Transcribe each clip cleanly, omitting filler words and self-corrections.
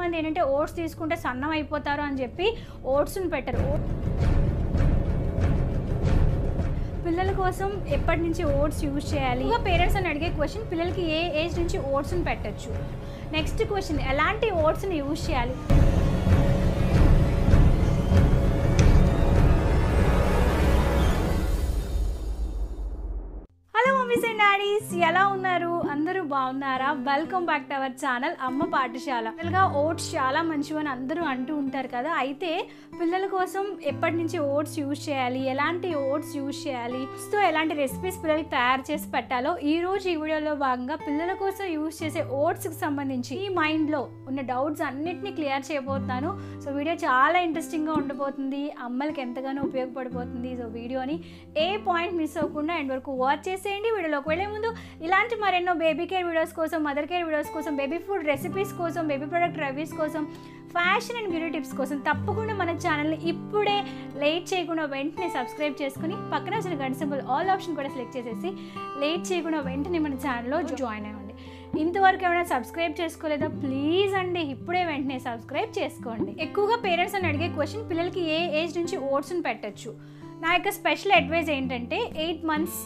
మంది ఏంటంటే ఓట్స్ తీసుకుంటే సన్నం అయిపోతారు అని చెప్పి ఓట్స్ని పెట్టరు. పిల్లల కోసం ఎప్పటి నుంచి ఓట్స్ యూజ్ చేయాలి? ఇంకా పేరెంట్స్ అని అడిగే క్వశ్చన్, పిల్లలకి ఏ ఏజ్ నుంచి ఓట్స్ని పెట్టచ్చు. నెక్స్ట్ క్వశ్చన్, ఎలాంటి ఓట్స్ని యూజ్ చేయాలి? ఎలా ఉన్నారు? అందరూ బాగున్నారా? Welcome back to our channel అమ్మ పాఠశాల. పిల్లలుగా ఓట్స్ చాలా మంచివని అందరూ అంటూ ఉంటారు కదా. అయితే పిల్లల కోసం ఎప్పటి నుంచి ఓట్స్ యూజ్ చేయాలి, ఎలాంటి ఓట్స్ యూజ్ చేయాలి, సో ఎలాంటి రెసిపీస్ పిల్లలకి తయారు చేసి పెట్టాలో ఈ రోజు ఈ వీడియోలో భాగంగా పిల్లల కోసం యూజ్ చేసే ఓట్స్కి సంబంధించి ఈ మైండ్లో ఉన్న డౌట్స్ అన్నిటినీ క్లియర్ చేయబోతున్నాను. సో వీడియో చాలా ఇంట్రెస్టింగ్గా ఉండబోతుంది, అమ్మలకి ఎంతగానో ఉపయోగపడిపోతుంది. సో వీడియోని ఏ పాయింట్ మిస్ అవ్వకుండా ఎండ్ వరకు వాచ్ చేసేయండి. వీడియోలోకి వెళ్ళే ముందు ఇలాంటి మరెన్నో బేబీ కేర్ వీడియోస్ కోసం, మదర్ కేర్ వీడియోస్ కోసం, బేబీ ఫుడ్ రెసిపీస్ కోసం, బేబీ ప్రొడక్ట్ రివ్యూస్ కోసం, ఫ్యాషన్ అండ్ బ్యూటీ టిప్స్ కోసం తప్పకుండా మన ఛానల్ని ఇప్పుడే లేట్ చేయకుండా వెంటనే సబ్స్క్రైబ్ చేసుకుని పక్కన వచ్చిన గంట సింబల్ ఆల్ ఆప్షన్ కూడా సెలెక్ట్ చేసేసి లేట్ చేయకుండా వెంటనే మన ఛానల్లో జాయిన్ అవ్వండి. ఇంతవరకు ఏమైనా సబ్స్క్రైబ్ చేసుకోలేదా? ప్లీజ్ అండి ఇప్పుడే వెంటనే సబ్స్క్రైబ్ చేసుకోండి. ఎక్కువగా పేరెంట్స్ అని అడిగే క్వశ్చన్, పిల్లలకి ఏ ఏజ్ నుంచి ఓట్స్ని పెట్టచ్చు? నా యొక్క స్పెషల్ అడ్వైజ్ ఏంటంటే 8 months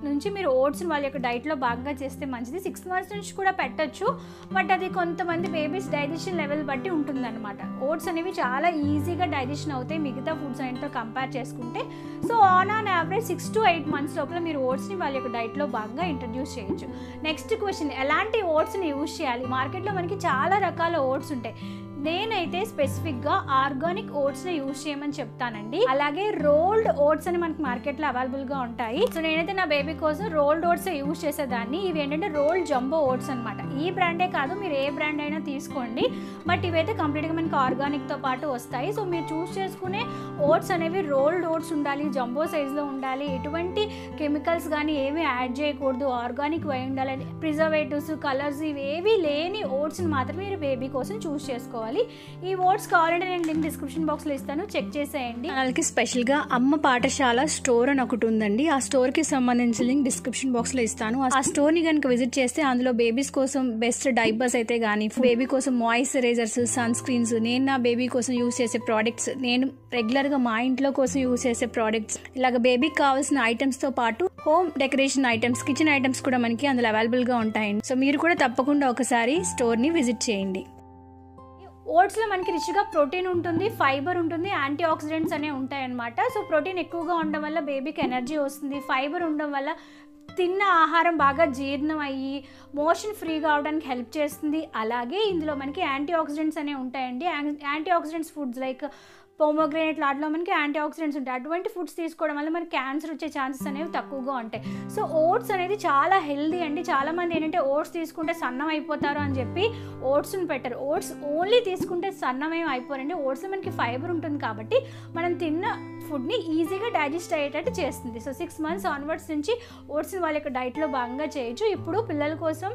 నుంచి మీరు ఓట్స్ని వాళ్ళ యొక్క డైట్లో బాగా చేస్తే మంచిది. 6 months నుంచి కూడా పెట్టచ్చు, బట్ అది కొంతమంది బేబీస్ డైజెషన్ లెవెల్ బట్టి ఉంటుందన్నమాట. ఓట్స్ అనేవి చాలా ఈజీగా డైజెషన్ అవుతాయి మిగతా ఫుడ్స్ అన్నిటితో కంపేర్ చేసుకుంటే. So on average 6 to 8 months లోపల మీరు ఓట్స్ని వాళ్ళ యొక్క డైట్లో బాగా ఇంట్రడ్యూస్ చేయొచ్చు. నెక్స్ట్ క్వశ్చన్, ఎలాంటి ఓట్స్ని యూజ్ చేయాలి? మార్కెట్లో మనకి చాలా రకాల ఓట్స్ ఉంటాయి. నేనైతే స్పెసిఫిక్గా ఆర్గానిక్ ఓట్స్ని యూజ్ చేయమని చెప్తానండి. అలాగే రోల్డ్ ఓట్స్ అని మనకి మార్కెట్లో అవైలబుల్గా ఉంటాయి. సో నేనైతే నా బేబీ కోసం రోల్డ్ ఓట్స్ యూజ్ చేసేదాన్ని. ఇవి ఏంటంటే రోల్డ్ జంబో ఓట్స్ అనమాట. ఈ బ్రాండే కాదు, మీరు ఏ బ్రాండ్ అయినా తీసుకోండి, బట్ ఇవైతే కంప్లీట్గా మనకి ఆర్గానిక్తో పాటు వస్తాయి. సో మీరు చూస్ చేసుకునే ఓట్స్ అనేవి రోల్డ్ ఓట్స్ ఉండాలి, జంబో సైజులో ఉండాలి, ఎటువంటి కెమికల్స్ కానీ ఏమీ యాడ్ చేయకూడదు, ఆర్గానిక్ అయి ఉండాలి, ప్రిజర్వేటివ్స్, కలర్స్ ఇవేవి లేని ఓట్స్ని మాత్రమే మీరు బేబీ కోసం చూస్ చేసుకోవాలి. ఈ ఓట్స్ కావాలంటే నేను లింక్ డిస్క్రిప్షన్ బాక్స్ లో ఇస్తాను, చెక్ చేసేయండి. ఛానల్కి స్పెషల్ గా అమ్మ పాఠశాల స్టోర్ అని ఒకటి ఉందండి. ఆ స్టోర్ కి సంబంధించిన లింక్ డిస్క్రిప్షన్ బాక్స్ లో ఇస్తాను. ఆ స్టోర్ ని కనుక విజిట్ చేస్తే అందులో బేబీస్ కోసం బెస్ట్ డైపర్స్ అయితే గానీ, బేబీ కోసం మాయిశ్చరైజర్స్, సన్ స్క్రీన్స్, నేను నా బేబీ కోసం యూజ్ చేసే ప్రోడక్ట్స్, నేను రెగ్యులర్ గా మా ఇంట్లో కోసం యూజ్ చేసే ప్రోడక్ట్స్, ఇలాగ బేబీకి కావాల్సిన ఐటమ్స్ తో పాటు home decoration items, kitchen items కూడా మనకి అందులో అవైలబుల్ గా ఉంటాయండి. సో మీరు కూడా తప్పకుండా ఒకసారి స్టోర్ ని విజిట్ చేయండి. ఓట్స్లో మనకి రిచ్గా ప్రోటీన్ ఉంటుంది, ఫైబర్ ఉంటుంది, యాంటీ ఆక్సిడెంట్స్ అనేవి ఉంటాయన్నమాట. సో ప్రోటీన్ ఎక్కువగా ఉండడం వల్ల బేబీకి ఎనర్జీ వస్తుంది, ఫైబర్ ఉండడం వల్ల తిన్న ఆహారం బాగా జీర్ణం అయ్యి మోషన్ ఫ్రీగా అవడానికి హెల్ప్ చేస్తుంది. అలాగే ఇందులో మనకి యాంటీ ఆక్సిడెంట్స్ అనేవి ఉంటాయండి. యాంటీ ఆక్సిడెంట్స్ ఫుడ్స్ లైక్ పోమోగ్రేనేట్ వాటిలో మనకి యాంటీ ఆక్సిడెంట్స్ ఉంటాయి. అటువంటి ఫుడ్స్ తీసుకోవడం వల్ల మనకి క్యాన్సర్ వచ్చే ఛాన్సెస్ అనేవి తక్కువగా ఉంటాయి. సో ఓట్స్ అనేది చాలా హెల్దీ అండి. చాలామంది ఏంటంటే ఓట్స్ తీసుకుంటే సన్నం అయిపోతారు అని చెప్పి ఓట్స్ని పెట్టరు. ఓట్స్ ఓన్లీ తీసుకుంటే సన్నమేం అయిపోరండి. ఓట్స్లో మనకి ఫైబర్ ఉంటుంది కాబట్టి మనం తిన్న ఫుడ్ని ఈజీగా డైజెస్ట్ అయ్యేటట్టు చేస్తుంది. సో 6 months ఆన్వర్డ్స్ నుంచి ఓట్స్ని వాళ్ళ యొక్క డైట్లో భాగంగా చేయొచ్చు. ఇప్పుడు పిల్లల కోసం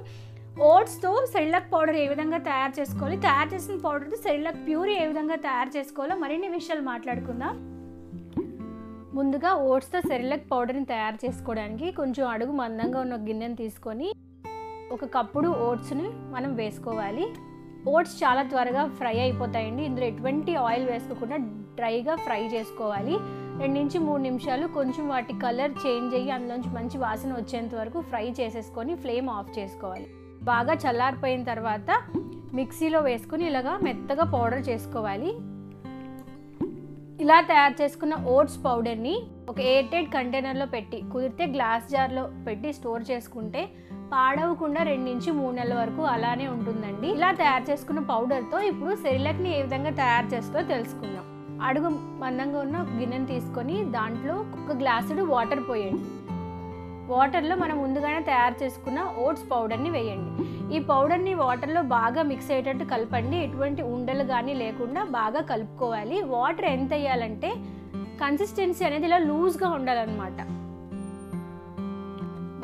ఓట్స్తో సెరిలాక్ పౌడర్ ఏ విధంగా తయారు చేసుకోవాలి, తయారు చేసిన పౌడర్తో సెరిలాక్ ప్యూరీ ఏ విధంగా తయారు చేసుకోవాలో మరిన్ని విషయాలు మాట్లాడుకుందాం. ముందుగా ఓట్స్తో సెరిలాక్ పౌడర్ని తయారు చేసుకోవడానికి కొంచెం అడుగు మందంగా ఉన్న గిన్నెని తీసుకొని 1 కప్పుడు ఓట్స్ని మనం వేసుకోవాలి. ఓట్స్ చాలా త్వరగా ఫ్రై అయిపోతాయండి. ఇందులో ఎటువంటి ఆయిల్ వేసుకోకుండా డ్రైగా ఫ్రై చేసుకోవాలి. 2 నుంచి 3 నిమిషాలు కొంచెం వాటి కలర్ చేంజ్ అయ్యి అందులోంచి మంచి వాసన వచ్చేంత వరకు ఫ్రై చేసేసుకొని ఫ్లేమ్ ఆఫ్ చేసుకోవాలి. బాగా చల్లారిపోయిన తర్వాత మిక్సీలో వేసుకొని ఇలాగా మెత్తగా పౌడర్ చేసుకోవాలి. ఇలా తయారు చేసుకున్న ఓట్స్ పౌడర్ని ఒక ఎయిర్టైట్ కంటైనర్లో పెట్టి, కుదిరితే గ్లాస్ జార్లో పెట్టి స్టోర్ చేసుకుంటే పాడవకుండా 2 నుంచి 3 నెలల వరకు అలానే ఉంటుందండి. ఇలా తయారు చేసుకున్న పౌడర్తో ఇప్పుడు సెరిలాక్ని ఏ విధంగా తయారు చేసుకోవాలో తెలుసుకుందాం. అడుగు మందంగా ఉన్న గిన్నెని తీసుకొని దాంట్లో 1 గ్లాసుడు వాటర్ పోయండి. వాటర్లో మనం ముందుగానే తయారు చేసుకున్న ఓట్స్ పౌడర్ని వేయండి. ఈ పౌడర్ని వాటర్లో బాగా మిక్స్ అయ్యేటట్టు కలపండి. ఎటువంటి ఉండలు కానీ లేకుండా బాగా కలుపుకోవాలి. వాటర్ ఎంత వేయాలంటే కన్సిస్టెన్సీ అనేది ఇలా లూజ్గా ఉండాలన్నమాట.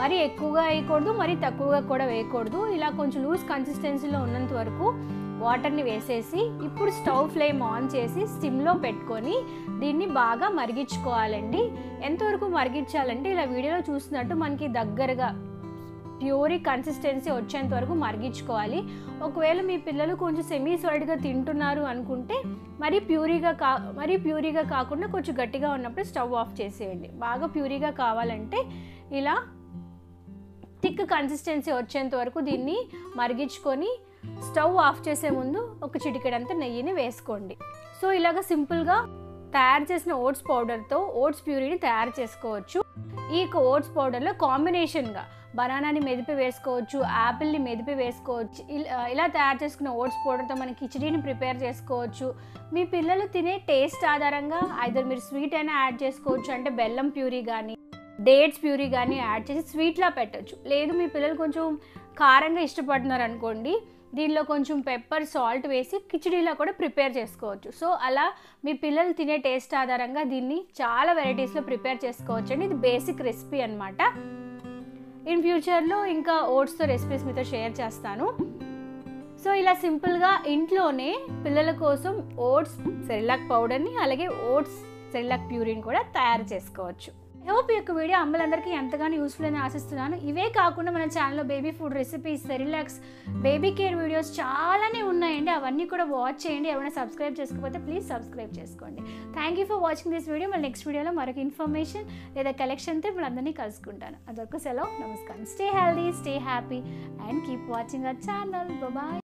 మరీ ఎక్కువగా వేయకూడదు, మరీ తక్కువగా కూడా వేయకూడదు. ఇలా కొంచెం లూజ్ కన్సిస్టెన్సీలో ఉన్నంత వరకు వాటర్ని వేసేసి ఇప్పుడు స్టవ్ ఫ్లేమ్ ఆన్ చేసి సిమ్లో పెట్టుకొని దీన్ని బాగా మరిగించుకోవాలండి. ఎంతవరకు మరిగించాలంటే ఇలా వీడియోలో చూసినట్టు మనకి దగ్గరగా ప్యూరీ కన్సిస్టెన్సీ వచ్చేంత వరకు మరిగించుకోవాలి. ఒకవేళ మీ పిల్లలు కొంచెం సెమీ సాలిడ్గా తింటున్నారు అనుకుంటే మరీ ప్యూరీగా కాకుండా కొంచెం గట్టిగా ఉన్నప్పుడు స్టవ్ ఆఫ్ చేసేయండి. బాగా ప్యూరీగా కావాలంటే ఇలా థిక్ కన్సిస్టెన్సీ వచ్చేంత వరకు దీన్ని మరిగించుకొని స్టవ్ ఆఫ్ చేసే ముందు ఒక చిటికెడంత నెయ్యిని వేసుకోండి. సో ఇలాగ సింపుల్గా తయారు చేసిన ఓట్స్ పౌడర్తో ఓట్స్ ప్యూరీని తయారు చేసుకోవచ్చు. ఈ ఓట్స్ పౌడర్లో కాంబినేషన్గా బనానాని మెదిపి వేసుకోవచ్చు, యాపిల్ని మెదిపి వేసుకోవచ్చు. ఇలా తయారు చేసుకున్న ఓట్స్ పౌడర్తో మనం కిచడీని ప్రిపేర్ చేసుకోవచ్చు. మీ పిల్లలు తినే టేస్ట్ ఆధారంగా ఐదర్ మీరు స్వీట్ అయినా యాడ్ చేసుకోవచ్చు, అంటే బెల్లం ప్యూరీ కానీ డేట్స్ ప్యూరీ కానీ యాడ్ చేసి స్వీట్లా పెట్టచ్చు. లేదు మీ పిల్లలు కొంచెం కారంగా ఇష్టపడుతున్నారు అనుకోండి, దీనిలో కొంచెం పెప్పర్ సాల్ట్ వేసి కిచడీలా కూడా ప్రిపేర్ చేసుకోవచ్చు. సో అలా మీ పిల్లలు తినే టేస్ట్ ఆధారంగా దీన్ని చాలా వెరైటీస్లో ప్రిపేర్ చేసుకోవచ్చు అండి. ఇది బేసిక్ రెసిపీ అనమాట. ఇన్ ఫ్యూచర్లో ఇంకా ఓట్స్తో రెసిపీస్ మీతో షేర్ చేస్తాను. సో ఇలా సింపుల్గా ఇంట్లోనే పిల్లల కోసం ఓట్స్ సెరిలాక్ పౌడర్ని అలాగే ఓట్స్ సెరిలాక్ ప్యూరీని కూడా తయారు చేసుకోవచ్చు. ఐ హోప్ ఈ యొక్క వీడియో అమ్మలందరికీ ఎంతగానో యూస్ఫుల్ అని ఆశిస్తున్నాను. ఇవే కాకుండా మన ఛానల్లో baby food recipes, Cerelacs, baby care videos చాలానే ఉన్నాయండి. అవన్నీ కూడా వాచ్ చేయండి. ఎవరైనా సబ్స్క్రైబ్ చేసుకోకపోతే ప్లీజ్ సబ్స్క్రైబ్ చేసుకోండి. Thank you for watching this video. మళ్ళీ నెక్స్ట్ వీడియోలో మరొక ఇన్ఫర్మేషన్ లేదా కలెక్షన్తో మిమ్మల్ని కలుసుకుంటాను. అదొక సెలవు. నమస్కారం. Stay healthy, stay happy and keep watching our channel. Bye.